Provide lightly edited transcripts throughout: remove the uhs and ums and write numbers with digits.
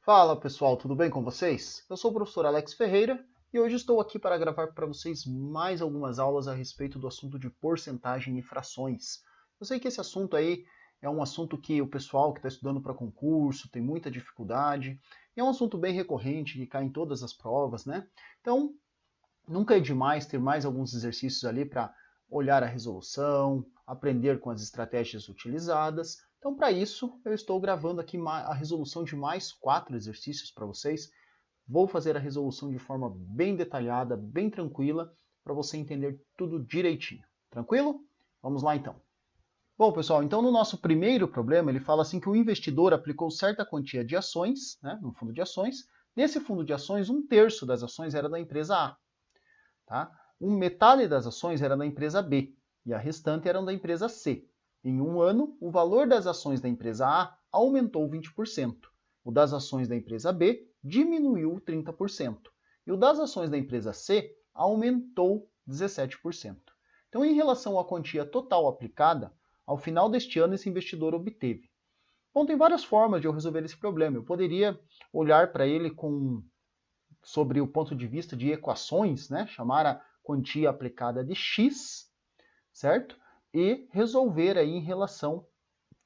Fala pessoal, tudo bem com vocês? Eu sou o professor Alex Ferreira e hoje estou aqui para gravar para vocês mais algumas aulas a respeito do assunto de porcentagem e frações. Eu sei que esse assunto aí é um assunto que o pessoal que está estudando para concurso tem muita dificuldade, e é um assunto bem recorrente que cai em todas as provas, né? Então, nunca é demais ter mais alguns exercícios ali para olhar a resolução, aprender com as estratégias utilizadas. Então, para isso, eu estou gravando aqui a resolução de mais 4 exercícios para vocês. Vou fazer a resolução de forma bem detalhada, bem tranquila, para você entender tudo direitinho. Tranquilo? Vamos lá então. Bom, pessoal, então no nosso primeiro problema, ele fala assim que o investidor aplicou certa quantia de ações, né, no fundo de ações. Nesse fundo de ações, 1/3 das ações era da empresa A. Tá? Metade das ações era da empresa B e a restante eram da empresa C. Em um ano, o valor das ações da empresa A aumentou 20%. O das ações da empresa B diminuiu 30%. E o das ações da empresa C aumentou 17%. Então, em relação à quantia total aplicada, ao final deste ano esse investidor obteve. Bom, tem várias formas de eu resolver esse problema. Eu poderia olhar para ele sobre o ponto de vista de equações, né? Chamar a quantia aplicada de x, certo? E resolver aí em relação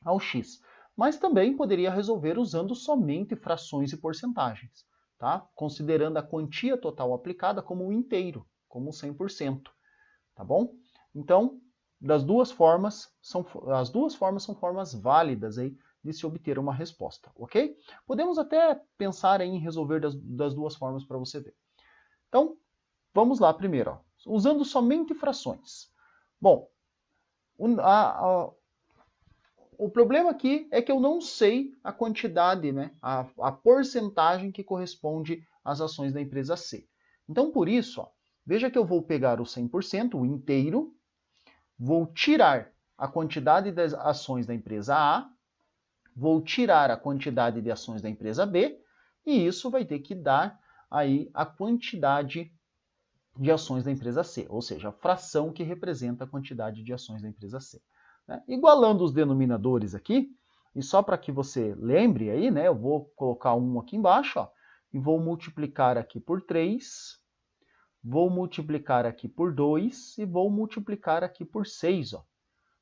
ao x. Mas também poderia resolver usando somente frações e porcentagens, tá? Considerando a quantia total aplicada como um inteiro, como 100%, tá bom? Então, as duas formas são formas válidas aí de se obter uma resposta, ok? Podemos até pensar em resolver das duas formas para você ver. Então, vamos lá primeiro, ó, usando somente frações. Bom, o problema aqui é que eu não sei a quantidade, né, a porcentagem que corresponde às ações da empresa C. Então, por isso, ó, veja que eu vou pegar o 100%, o inteiro, vou tirar a quantidade das ações da empresa A, vou tirar a quantidade de ações da empresa B, e isso vai ter que dar aí a quantidade de ações da empresa C, ou seja, a fração que representa a quantidade de ações da empresa C. Né? Igualando os denominadores aqui, e só para que você lembre aí, né, eu vou colocar 1 aqui embaixo, ó, e vou multiplicar aqui por 3, vou multiplicar aqui por 2 e vou multiplicar aqui por 6,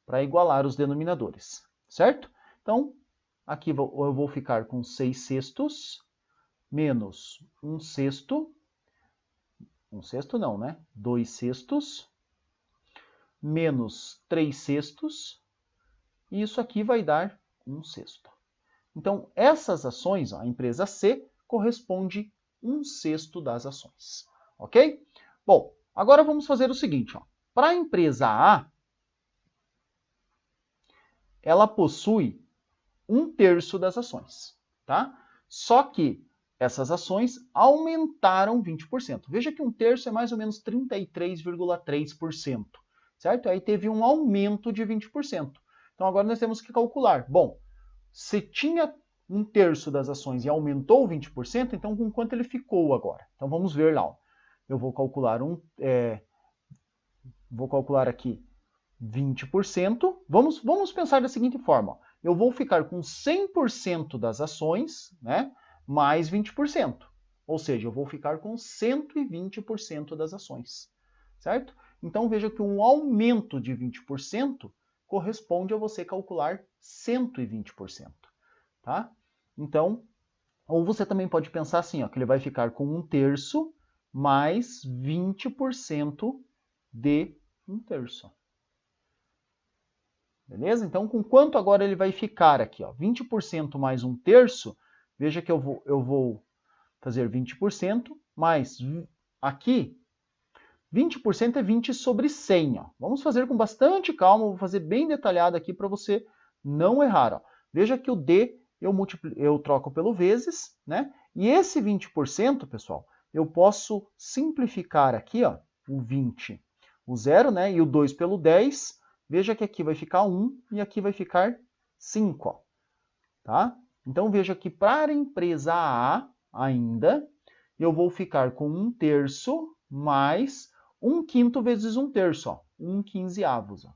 para igualar os denominadores, certo? Então, aqui eu vou ficar com 6/6 menos 1/6, 1/6 não, né? 2/6 menos 3/6, e isso aqui vai dar 1/6. Então, essas ações, a empresa C, corresponde 1/6 das ações, ok? Bom, agora vamos fazer o seguinte, para a empresa A, ela possui 1/3 das ações, tá? Só que essas ações aumentaram 20%. Veja que 1/3 é mais ou menos 33,3%, certo? Aí teve um aumento de 20%. Então agora nós temos que calcular. Bom, se tinha 1/3 das ações e aumentou 20%, então com quanto ele ficou agora? Então vamos ver lá. Eu vou calcular aqui 20%. Vamos pensar da seguinte forma. Eu vou ficar com 100% das ações, né, mais 20%. Ou seja, eu vou ficar com 120% das ações, certo? Então veja que um aumento de 20% corresponde a você calcular 120%, tá? Então, ou você também pode pensar assim, que ele vai ficar com 1/3 mais 20% de 1/3. Beleza? Então, com quanto agora ele vai ficar aqui? 20% mais 1/3, veja que eu vou fazer 20%, mais aqui, 20% é 20 sobre 100. Vamos fazer com bastante calma, vou fazer bem detalhado aqui para você não errar. Veja que o D eu troco pelo vezes, né? E esse 20%, pessoal, eu posso simplificar aqui, o 20, o 0, né? E o 2 pelo 10. Veja que aqui vai ficar 1 e aqui vai ficar 5. Tá? Então veja que para a empresa A ainda, eu vou ficar com 1/3 mais 1/5 vezes 1/3, 1/15.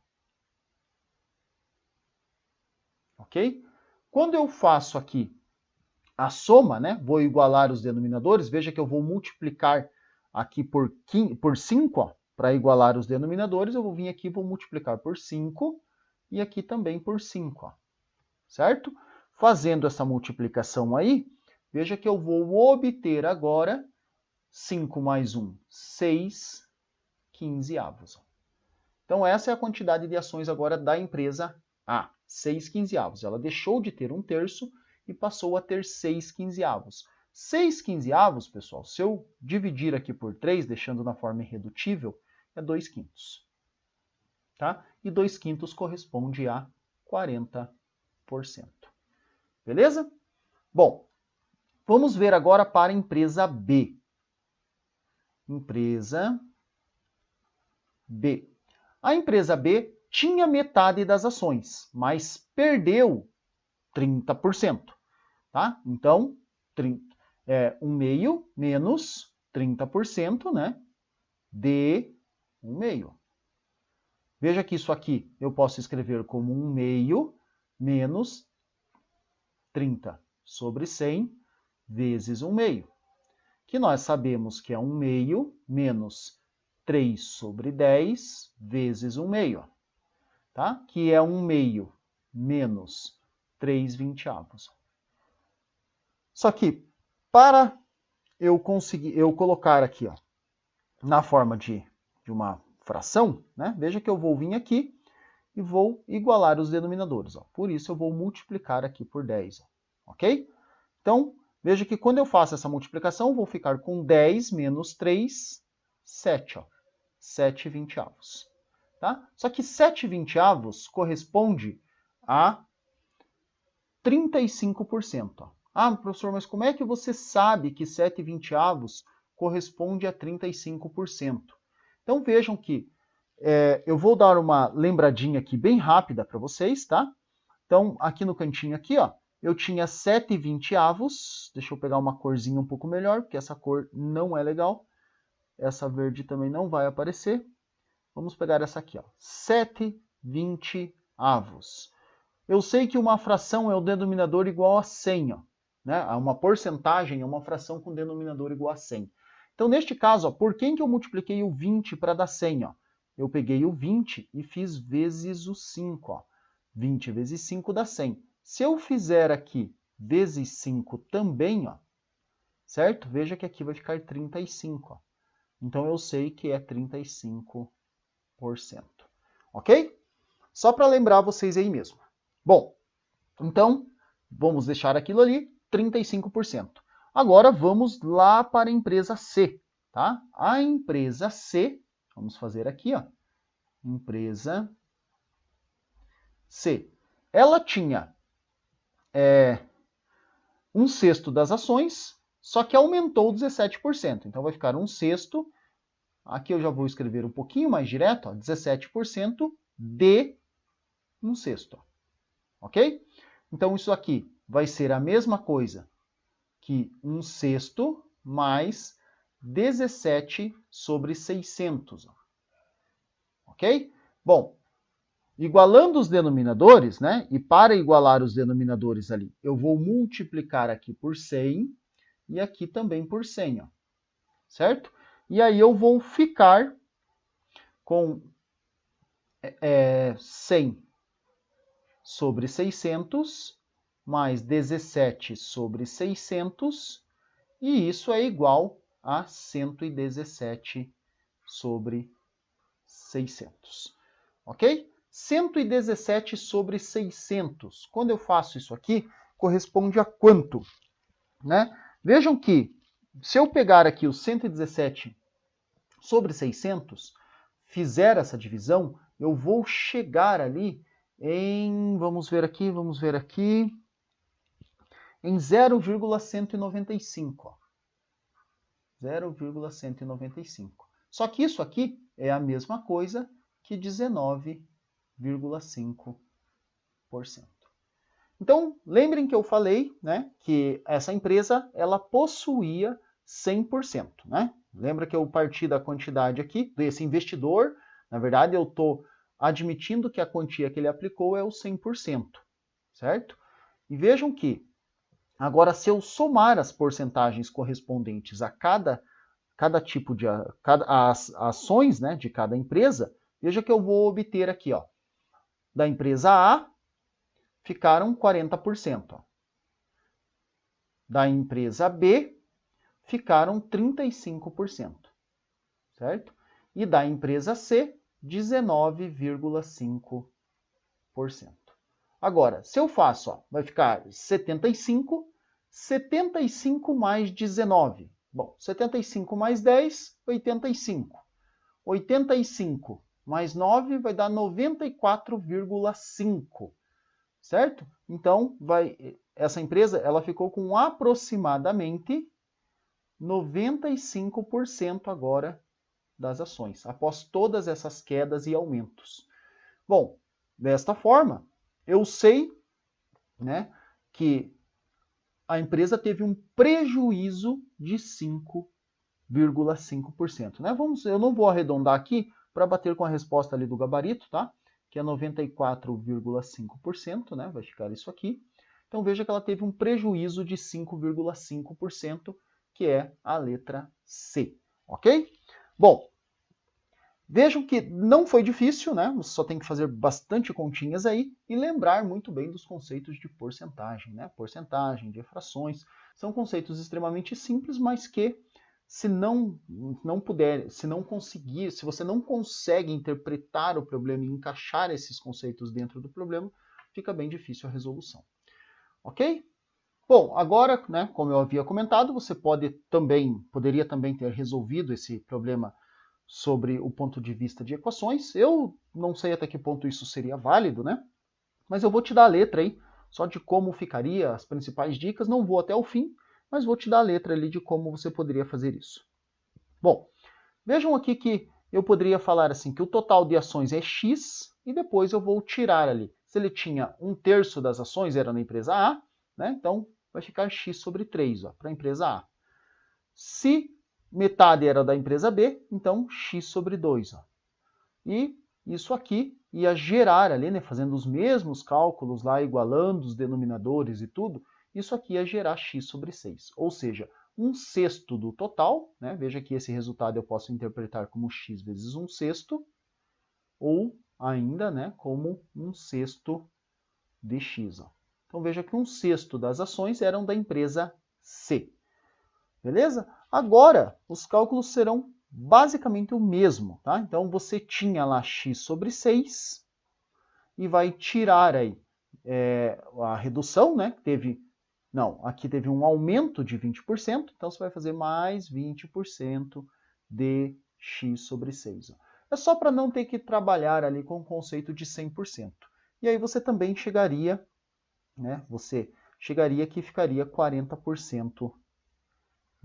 Ok? Quando eu faço aqui a soma, né? Vou igualar os denominadores. Veja que eu vou multiplicar aqui por 5, para igualar os denominadores. Eu vou vir aqui e vou multiplicar por 5 e aqui também por 5, ó, certo? Fazendo essa multiplicação aí, veja que eu vou obter agora 5 mais 1, 6 quinzeavos. Então, essa é a quantidade de ações agora da empresa A, 6 quinzeavos. Ela deixou de ter 1/3 e passou a ter 6 quinzeavos. 6 quinzeavos, pessoal, se eu dividir aqui por 3, deixando na forma irredutível, é 2/5. Tá? E 2/5 corresponde a 40%. Beleza? Bom, vamos ver agora para a empresa B. Empresa B. A empresa B tinha metade das ações, mas perdeu 30%. Tá? Então, 1/2 menos 30%, né? De 1/2. Veja que isso aqui eu posso escrever como 1/2 menos 30 sobre 100 vezes 1/2. Que nós sabemos que é 1/2 menos 3 sobre 10 vezes 1/2. Tá? Que é 1/2 menos 3/20. Só que, para eu colocar aqui, ó, na forma de uma fração, né? Veja que eu vou vir aqui e vou igualar os denominadores. Ó. Por isso, eu vou multiplicar aqui por 10. Ó, ok? Então, veja que quando eu faço essa multiplicação, eu vou ficar com 10 menos 3, 7. Ó, 7/20. Tá? Só que 7/20 corresponde a 35%. Ó. Ah, professor, mas como é que você sabe que 7/20 corresponde a 35%? Então vejam que eu vou dar uma lembradinha aqui bem rápida para vocês, tá? Então, aqui no cantinho aqui, ó, eu tinha 7/20. Deixa eu pegar uma corzinha um pouco melhor, porque essa cor não é legal. Essa verde também não vai aparecer. Vamos pegar essa aqui, ó, 7/20. Eu sei que uma fração é o denominador igual a 100, ó, né? Uma porcentagem é uma fração com denominador igual a 100. Então, neste caso, ó, por quem que eu multipliquei o 20 para dar 100? Ó? Eu peguei o 20 e fiz vezes o 5. Ó. 20 vezes 5 dá 100. Se eu fizer aqui vezes 5 também, ó, certo? Veja que aqui vai ficar 35. Ó. Então, eu sei que é 35%. Ok? Só para lembrar vocês aí mesmo. Bom, então, vamos deixar aquilo ali, 35%. Agora, vamos lá para a empresa C, tá? A empresa C, vamos fazer aqui, ó, empresa C. Ela tinha 1/6 das ações, só que aumentou 17%. Então, vai ficar 1/6, aqui eu já vou escrever um pouquinho mais direto, ó, 17% de 1/6. Ok? Então, isso aqui vai ser a mesma coisa que 1/6 mais 17 sobre 600. Ok? Bom, igualando os denominadores, né? E para igualar os denominadores ali, eu vou multiplicar aqui por 100 e aqui também por 100, ó, certo? E aí eu vou ficar com 100 sobre 600 mais 17 sobre 600, e isso é igual a 117 sobre 600. Ok? 117 sobre 600. Quando eu faço isso aqui, corresponde a quanto? Né? Vejam que, se eu pegar aqui o 117 sobre 600, fizer essa divisão, eu vou chegar ali em, vamos ver aqui, em 0,195. 0,195. Só que isso aqui é a mesma coisa que 19,5%. Então, lembrem que eu falei, né, que essa empresa ela possuía 100%. Né? Lembra que eu parti da quantidade aqui, desse investidor. Na verdade, eu estou admitindo que a quantia que ele aplicou é o 100%. Certo? E vejam que Agora, se eu somar as porcentagens correspondentes a cada tipo de as ações, né, de cada empresa, veja que eu vou obter aqui, ó, da empresa A ficaram 40%. Ó. Da empresa B ficaram 35%, certo? E da empresa C, 19,5%. Agora, se eu faço, ó, vai ficar 75 mais 19. Bom, 75 mais 10, 85. 85 mais 9 vai dar 94,5, certo? Então, essa empresa ela ficou com aproximadamente 95% agora das ações, após todas essas quedas e aumentos. Bom, desta forma, eu sei, né, que a empresa teve um prejuízo de 5,5%. Né? Eu não vou arredondar aqui para bater com a resposta ali do gabarito, tá? Que é 94,5%, né? Vai ficar isso aqui. Então veja que ela teve um prejuízo de 5,5%, que é a letra C, ok? Bom, vejam que não foi difícil, né? Você só tem que fazer bastante continhas aí e lembrar muito bem dos conceitos de porcentagem, né? Porcentagem, de frações, são conceitos extremamente simples, mas que se você não consegue interpretar o problema e encaixar esses conceitos dentro do problema, fica bem difícil a resolução. Ok? Bom, agora, né, como eu havia comentado, você poderia também ter resolvido esse problema sobre o ponto de vista de equações. Eu não sei até que ponto isso seria válido, né? Mas eu vou te dar a letra aí, só de como ficaria, as principais dicas. Não vou até o fim, mas vou te dar a letra ali de como você poderia fazer isso. Bom, vejam aqui que eu poderia falar assim, que o total de ações é X, e depois eu vou tirar ali. Se ele tinha 1/3 das ações, era na empresa A, né? Então vai ficar X sobre 3 para a empresa A. Se metade era da empresa B, então X sobre 2. Ó. E isso aqui ia gerar ali, né, fazendo os mesmos cálculos lá, igualando os denominadores e tudo, isso aqui ia gerar X sobre 6. Ou seja, 1/6 do total, né? Veja que esse resultado eu posso interpretar como X vezes 1/6, ou ainda, né, como 1/6 de X. Ó. Então veja que 1/6 das ações eram da empresa C. Beleza? Agora, os cálculos serão basicamente o mesmo. Tá? Então, você tinha lá x sobre 6 e vai tirar aí a redução, né? Aqui teve um aumento de 20%, então você vai fazer mais 20% de x sobre 6. Ó. É só para não ter que trabalhar ali com o conceito de 100%. E aí você também chegaria, né? Que ficaria 40%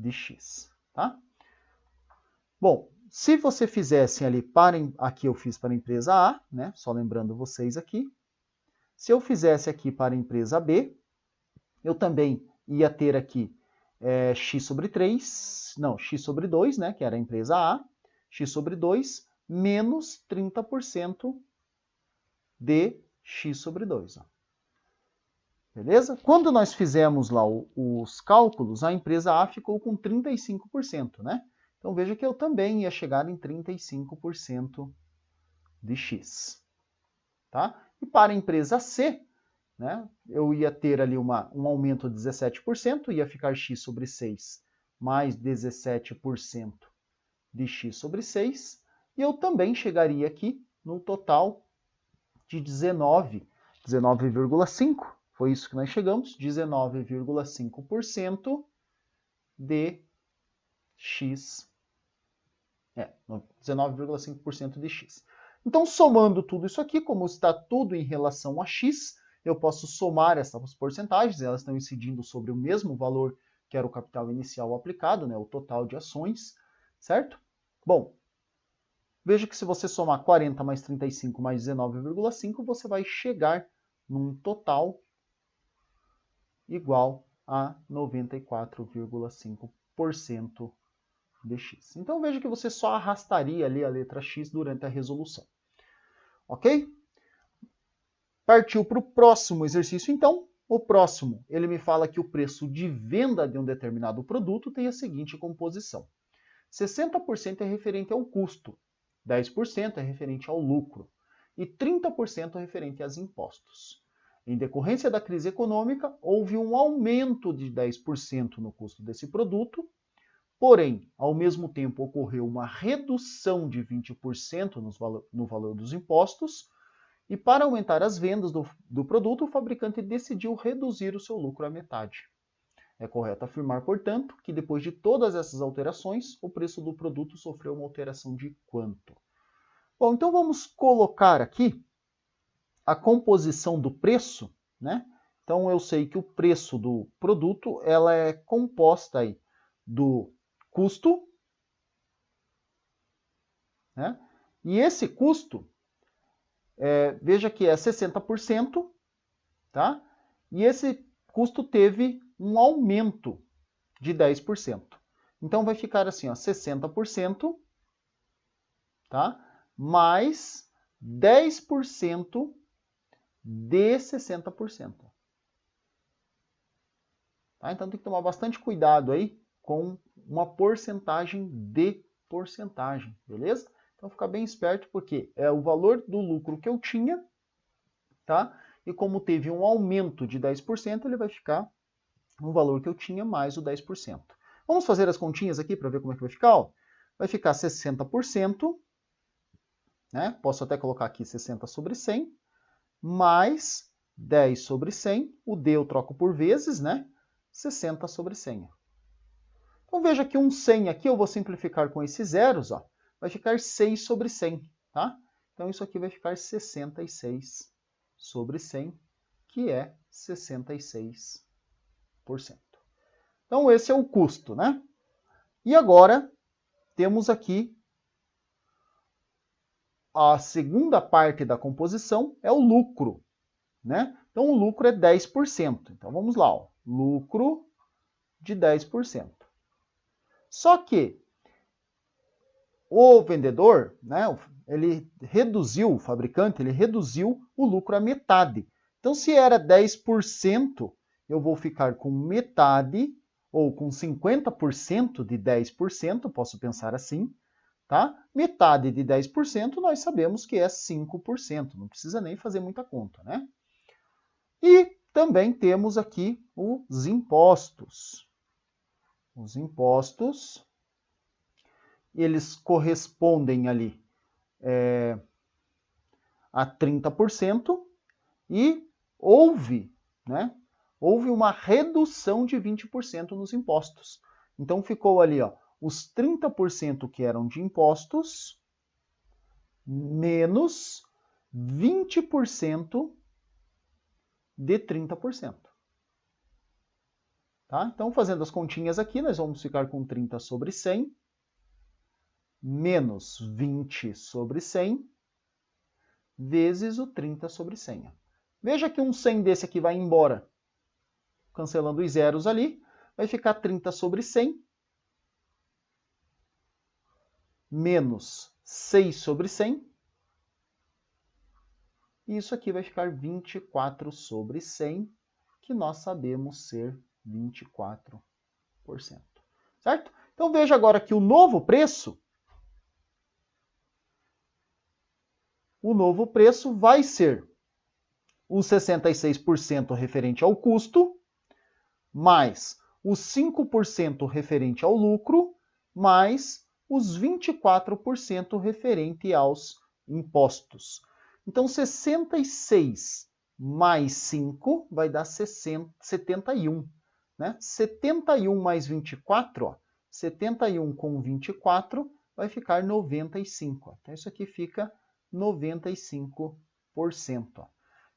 de x, tá? Bom, se você fizesse ali aqui eu fiz para a empresa A, né? Só lembrando vocês aqui. Se eu fizesse aqui para a empresa B, eu também ia ter aqui x sobre 3, não, x sobre 2, né? Que era a empresa A, x sobre 2 menos 30% de x sobre 2. Ó. Beleza? Quando nós fizemos lá os cálculos, a empresa A ficou com 35%, né? Então veja que eu também ia chegar em 35% de x. Tá? E para a empresa C, né, eu ia ter ali um aumento de 17%, ia ficar x sobre 6 mais 17% de x sobre 6, e eu também chegaria aqui no total de 19,5%. Foi isso que nós chegamos, 19,5% de x. 19,5% de x. Então, somando tudo isso aqui, como está tudo em relação a x, eu posso somar essas porcentagens, elas estão incidindo sobre o mesmo valor que era o capital inicial aplicado, né, o total de ações, certo? Bom, veja que se você somar 40 mais 35 mais 19,5, você vai chegar num total igual a 94,5% de x. Então veja que você só arrastaria ali a letra x durante a resolução. Ok? Partiu para o próximo exercício, então. O próximo, ele me fala que o preço de venda de um determinado produto tem a seguinte composição. 60% é referente ao custo, 10% é referente ao lucro e 30% é referente aos impostos. Em decorrência da crise econômica, houve um aumento de 10% no custo desse produto, porém, ao mesmo tempo, ocorreu uma redução de 20% no valor dos impostos, e para aumentar as vendas do produto, o fabricante decidiu reduzir o seu lucro à metade. É correto afirmar, portanto, que depois de todas essas alterações, o preço do produto sofreu uma alteração de quanto? Bom, então vamos colocar aqui a composição do preço, né? Então eu sei que o preço do produto ela é composta aí do custo, né? E esse custo, veja que é 60%, tá? E esse custo teve um aumento de 10%. Então vai ficar assim, ó, 60%, tá? Mais 10% de 60%. Tá? Então tem que tomar bastante cuidado aí com uma porcentagem de porcentagem, beleza? Então fica bem esperto porque é o valor do lucro que eu tinha, tá? E como teve um aumento de 10%, ele vai ficar o valor que eu tinha mais o 10%. Vamos fazer as continhas aqui para ver como é que vai ficar? Ó. Vai ficar 60%, né? Posso até colocar aqui 60 sobre 100, mais 10 sobre 100, o D eu troco por vezes, né? 60 sobre 100. Então veja que um 100 aqui eu vou simplificar com esses zeros, ó, vai ficar 6 sobre 100, tá? Então isso aqui vai ficar 66 sobre 100, que é 66%. Então esse é o custo, né? E agora temos aqui a segunda parte da composição, é o lucro, né? Então o lucro é 10%. Então vamos lá, ó, lucro de 10%. Só que o vendedor, né, ele reduziu, o fabricante, ele reduziu o lucro à metade. Então, se era 10%, eu vou ficar com metade, ou com 50% de 10%, posso pensar assim, tá? Metade de 10% nós sabemos que é 5%, não precisa nem fazer muita conta, né? E também temos aqui os impostos. Os impostos, eles correspondem ali a 30% e houve uma redução de 20% nos impostos. Então ficou ali, ó, os 30% que eram de impostos menos 20% de 30%. Tá? Então, fazendo as continhas aqui, nós vamos ficar com 30 sobre 100 menos 20 sobre 100 vezes o 30 sobre 100. Veja que um 100 desse aqui vai embora. Cancelando os zeros ali, vai ficar 30 sobre 100 menos 6 sobre 100. E isso aqui vai ficar 24 sobre 100, que nós sabemos ser 24%. Certo? Então veja agora que o novo preço vai ser os 66% referente ao custo, mais os 5% referente ao lucro, mais os 24% referente aos impostos. Então, 66 mais 5 vai dar 71. Né? 71 mais 24, ó, 71 com 24 vai ficar 95. Então, isso aqui fica 95%.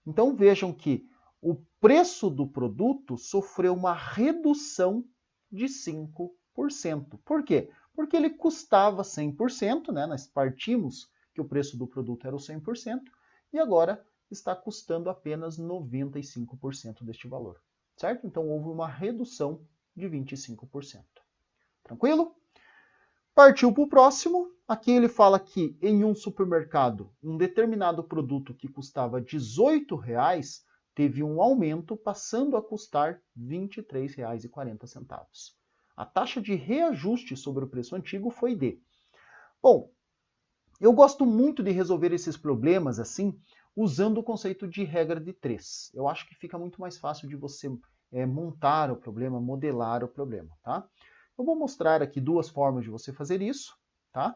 Então vejam que o preço do produto sofreu uma redução de 5%. Por quê? Porque ele custava 100%, né? Nós partimos que o preço do produto era o 100%, e agora está custando apenas 95% deste valor. Certo? Então houve uma redução de 25%. Tranquilo? Partiu para o próximo. Aqui ele fala que em um supermercado, um determinado produto que custava R$18 teve um aumento, passando a custar R$ 23,40. A taxa de reajuste sobre o preço antigo foi de... Bom, eu gosto muito de resolver esses problemas assim, usando o conceito de regra de 3. Eu acho que fica muito mais fácil de você montar o problema, modelar o problema, tá? Eu vou mostrar aqui duas formas de você fazer isso, tá?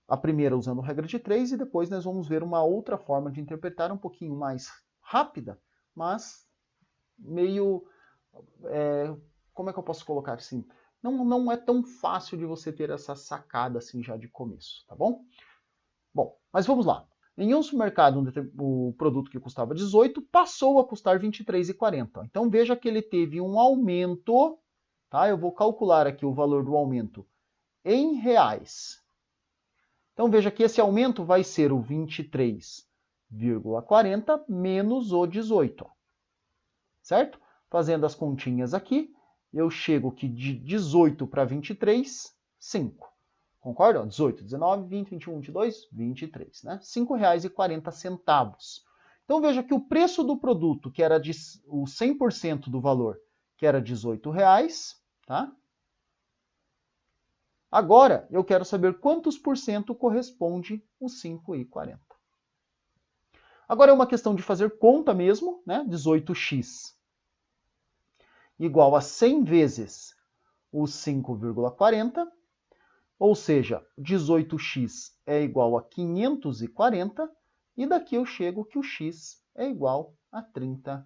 A primeira usando regra de 3 e depois nós vamos ver uma outra forma de interpretar um pouquinho mais rápida, mas meio... como é que eu posso colocar assim? Não é tão fácil de você ter essa sacada assim já de começo, tá bom? Bom, mas vamos lá. Em um supermercado, o produto que custava 18 passou a custar R$ 23,40. Então veja que ele teve um aumento, tá? Eu vou calcular aqui o valor do aumento em reais. Então veja que esse aumento vai ser o 23,40 menos o 18, certo? Fazendo as continhas aqui, eu chego que de 18 para 23, 5. Concorda? 18, 19, 20, 21, 22, 23, né? R$ 5,40. Então veja que o preço do produto, que era o 100% do valor, que era R$ 18, tá? Agora eu quero saber quantos por cento corresponde os 5,40. Agora é uma questão de fazer conta mesmo, né? 18x igual a 100 vezes os 5,40, ou seja, 18x é igual a 540, e daqui eu chego que o x é igual a 30%.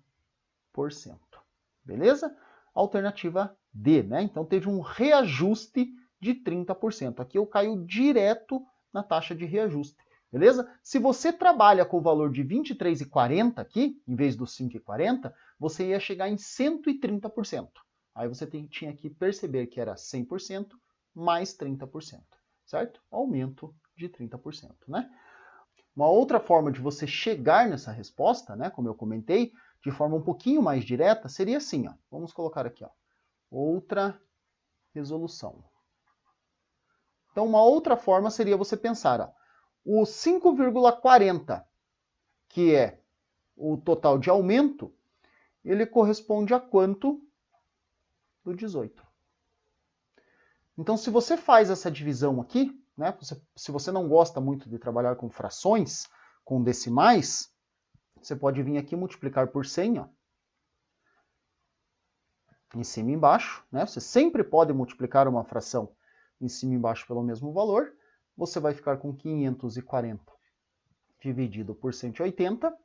Beleza? Alternativa D, né? Então teve um reajuste de 30%. Aqui eu caio direto na taxa de reajuste. Beleza? Se você trabalha com o valor de 23,40 aqui, em vez dos 5,40, você ia chegar em 130%. Aí você tinha que perceber que era 100% mais 30%, certo? Aumento de 30%, né? Uma outra forma de você chegar nessa resposta, né, como eu comentei, de forma um pouquinho mais direta, seria assim, ó. Vamos colocar aqui, ó, outra resolução. Então, uma outra forma seria você pensar, ó, o 5,40, que é o total de aumento, ele corresponde a quanto do 18? Então, se você faz essa divisão aqui, né, se você não gosta muito de trabalhar com frações, com decimais, você pode vir aqui multiplicar por 100, ó, em cima e embaixo, né? Você sempre pode multiplicar uma fração em cima e embaixo pelo mesmo valor. Você vai ficar com 540 dividido por 180,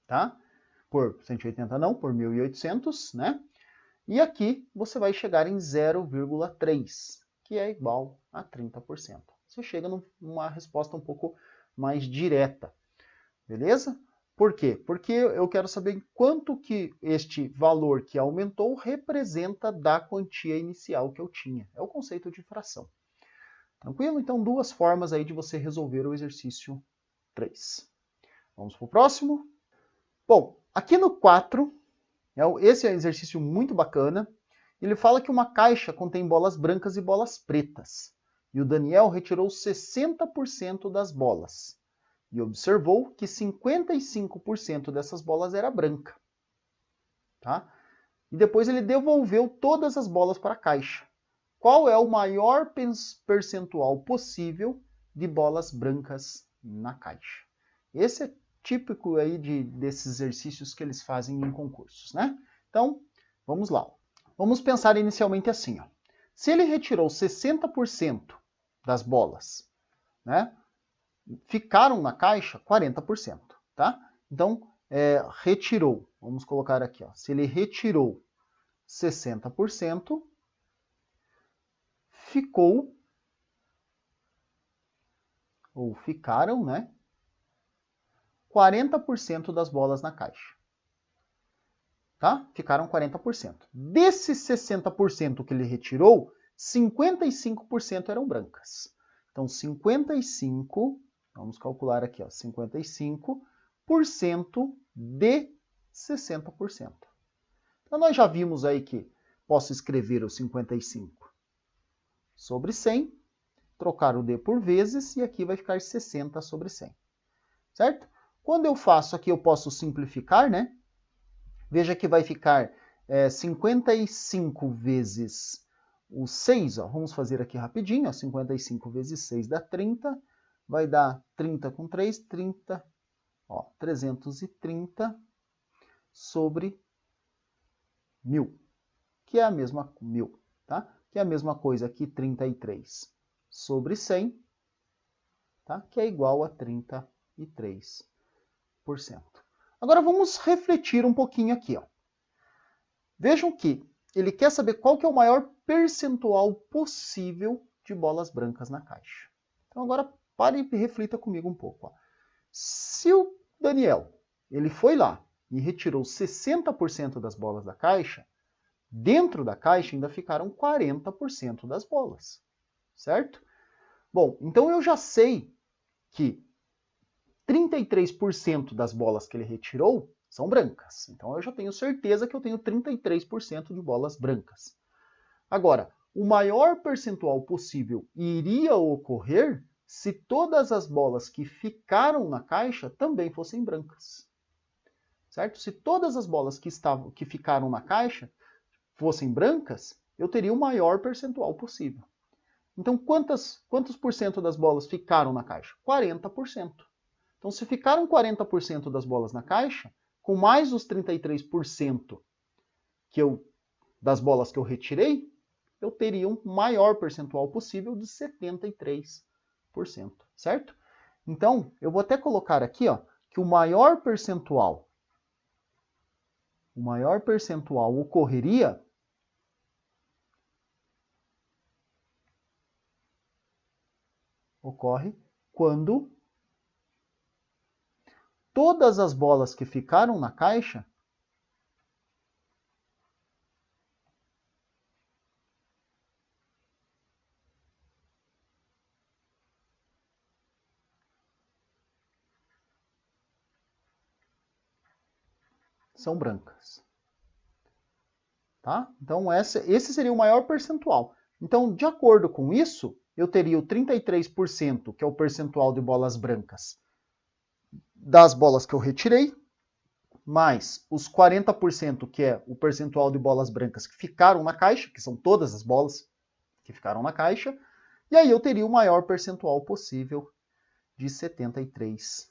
tá? Por 180 não, por 1.800, né? E aqui você vai chegar em 0,3, que é igual a 30%. Você chega numa resposta um pouco mais direta, beleza? Por quê? Porque eu quero saber quanto que este valor que aumentou representa da quantia inicial que eu tinha. É o conceito de fração. Tranquilo? Então, duas formas aí de você resolver o exercício 3. Vamos para o próximo? Bom, aqui no 4, esse é um exercício muito bacana. Ele fala que uma caixa contém bolas brancas e bolas pretas. E o Daniel retirou 60% das bolas. E observou que 55% dessas bolas era branca. Tá? E depois ele devolveu todas as bolas para a caixa. Qual é o maior percentual possível de bolas brancas na caixa? Esse é típico aí desses exercícios que eles fazem em concursos, né? Então, vamos lá. Vamos pensar inicialmente assim, ó. Se ele retirou 60% das bolas, né? Ficaram na caixa 40%, tá? Então, retirou, vamos colocar aqui, ó, se ele retirou 60%, ficou, ou ficaram, né, 40% das bolas na caixa. Tá? Ficaram 40%. Desses 60% que ele retirou, 55% eram brancas. Então, 55%, vamos calcular aqui, ó, 55% de 60%. Então, nós já vimos aí que posso escrever o 55 sobre 100, trocar o D por vezes, e aqui vai ficar 60 sobre 100. Certo? Quando eu faço aqui, eu posso simplificar, né? Veja que vai ficar 55 vezes o 6, ó. Vamos fazer aqui rapidinho, ó. 55 vezes 6 dá 30, vai dar 30 com 3, 30, ó, 330 sobre 1.000, que é a mesma 1.000, tá? Que é a mesma coisa aqui, 33 sobre 100, tá? Que é igual a 33%. Agora vamos refletir um pouquinho aqui, ó. Vejam que ele quer saber qual que é o maior percentual possível de bolas brancas na caixa. Então agora pare e reflita comigo um pouco, ó. Se o Daniel ele foi lá e retirou 60% das bolas da caixa, dentro da caixa ainda ficaram 40% das bolas, certo? Bom, então eu já sei que 33% das bolas que ele retirou são brancas. Então eu já tenho certeza que eu tenho 33% de bolas brancas. Agora, o maior percentual possível iria ocorrer se todas as bolas que ficaram na caixa também fossem brancas. Certo? Se todas as bolas que ficaram na caixa fossem brancas, eu teria o maior percentual possível. Então, quantos por cento das bolas ficaram na caixa? 40%. Então, se ficaram 40% das bolas na caixa, com mais os 33% das bolas que eu retirei, eu teria um maior percentual possível de 73%, certo? Então, eu vou até colocar aqui, ó, que o maior percentual ocorre quando todas as bolas que ficaram na caixa são brancas. Tá? Então, esse seria o maior percentual. Então, de acordo com isso, eu teria o 33%, que é o percentual de bolas brancas, das bolas que eu retirei, mais os 40%, que é o percentual de bolas brancas que ficaram na caixa, que são todas as bolas que ficaram na caixa, e aí eu teria o maior percentual possível de 73%.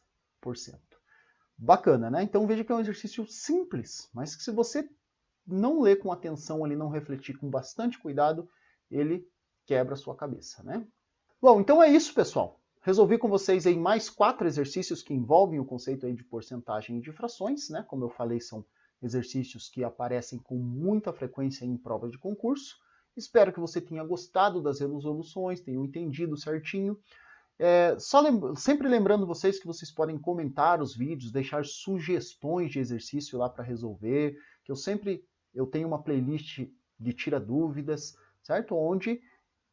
Bacana, né? Então veja que é um exercício simples, mas que se você não ler com atenção ali, não refletir com bastante cuidado, ele quebra a sua cabeça, né? Bom, então é isso, pessoal. Resolvi com vocês aí mais 4 exercícios que envolvem o conceito aí de porcentagem e de frações, né? Como eu falei, são exercícios que aparecem com muita frequência em provas de concurso. Espero que você tenha gostado das resoluções, tenha entendido certinho. Sempre lembrando vocês que vocês podem comentar os vídeos, deixar sugestões de exercício lá para resolver, que eu tenho uma playlist de tira dúvidas, certo? Onde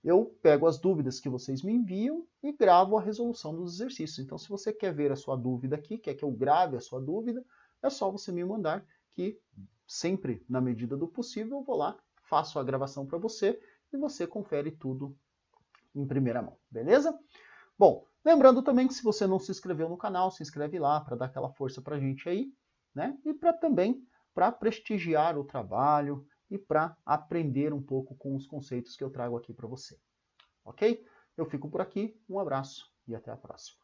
eu pego as dúvidas que vocês me enviam e gravo a resolução dos exercícios. Então, se você quer ver a sua dúvida aqui, quer que eu grave a sua dúvida, é só você me mandar que sempre, na medida do possível, eu vou lá, faço a gravação para você e você confere tudo em primeira mão, beleza? Bom, lembrando também que se você não se inscreveu no canal, se inscreve lá para dar aquela força para a gente aí, né? E para prestigiar o trabalho e para aprender um pouco com os conceitos que eu trago aqui para você. Ok? Eu fico por aqui, um abraço e até a próxima.